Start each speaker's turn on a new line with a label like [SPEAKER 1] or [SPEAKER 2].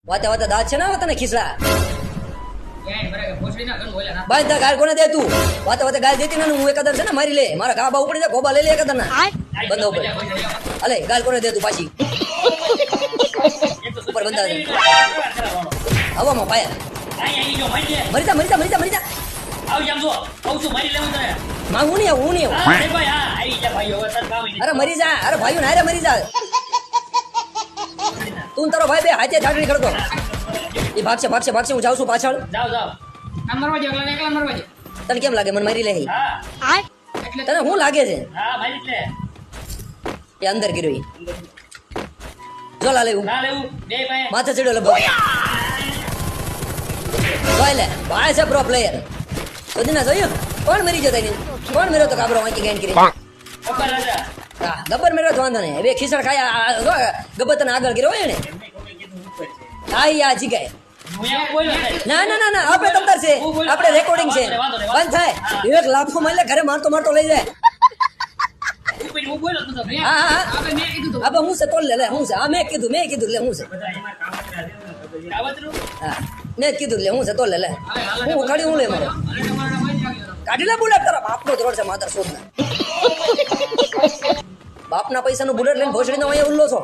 [SPEAKER 1] વાતે વાતે દાંત છે ને હવે તને ખીસડા
[SPEAKER 2] ક્યાંય બરાબર ભોસડી ના ગન બોલ્યા ના
[SPEAKER 1] બાય તા ગાળ કોને દે તું વાતે વાતે ગાળ દેતી ને હું એકદર છે ને મારી લે મારા ગાબા ઉપડી જાય ગોબા લઈ લે એકદર ના બંધા ઉપર અલે ગાળ કોને દે તું પાછી ઉપર બંધા દે હવામાં પાયા
[SPEAKER 2] આઈ જો મારી લે
[SPEAKER 1] મરી જા મરી જા મરી જા મરી જા
[SPEAKER 2] આવ જામ જો આવ છું મારી લેવું તને
[SPEAKER 1] માં હું નહીં આવું
[SPEAKER 2] હા અરે ભાઈ હા આઈ જા ભાઈ હવે તને કામ
[SPEAKER 1] અરે મરી જા અરે ભાઈઓ ને અરે મરી જા તું તારો ભાઈ બે હાથે ઝાડડી ખડતો એ ભાગશે ભાગશે ભાગશે હું જાઉં છું પાછળ
[SPEAKER 2] જાવ જાવ આમ મરવા જો એકલા મરવા જો
[SPEAKER 1] તને કેમ લાગે મને મારી લે
[SPEAKER 2] હા એટલે
[SPEAKER 1] તને શું લાગે છે
[SPEAKER 2] હા મારી લે
[SPEAKER 1] એ અંદર ગીરો જો લા લેવું
[SPEAKER 2] ના લેવું બે ભાઈ
[SPEAKER 1] માથે ચડ્યો લગભગ જોઈ લે ભાઈ છે પ્રો પ્લેયર સુધીના જોયું કોણ મરી જતો કોણ મેરો તો કાબરો વાંચી ગેન કરી
[SPEAKER 2] ખબર રાજા
[SPEAKER 1] હા ગબ્બર મેરો તો વાંધો નહીં હવે ખીસડ ખાયા ગબ્બર તને આગળ ગીરો હોય ને હા ઈ આ જીગાય
[SPEAKER 2] હું એમ બોલ્યો ને
[SPEAKER 1] ના ના ના ના આપણે તમતાર છે આપણે રેકોર્ડિંગ છે બંધ થાય એક લાફો મારી લે ઘરે મારતો મારતો લઈ જાય
[SPEAKER 2] હું બોલ્યો તો મેં
[SPEAKER 1] હા હા
[SPEAKER 2] આપણે મેં કીધું તો
[SPEAKER 1] હવે હું છે તોલ લે હું છે આ મેં કીધું લે હું છે
[SPEAKER 2] કાવતરું
[SPEAKER 1] હા મેં જ કીધું લે હું છે તોલ લે હું કાઢી હું લે મારો
[SPEAKER 2] અરે તમારા ભાઈ જાગ્યો
[SPEAKER 1] કાઢી લે બુલેટ તારા બાપનો જ રોડ છે માતર શોધ બાપના પૈસાનું બુલેટ લઈને ભોસડીનો અહીંયા ઉલ્લો છો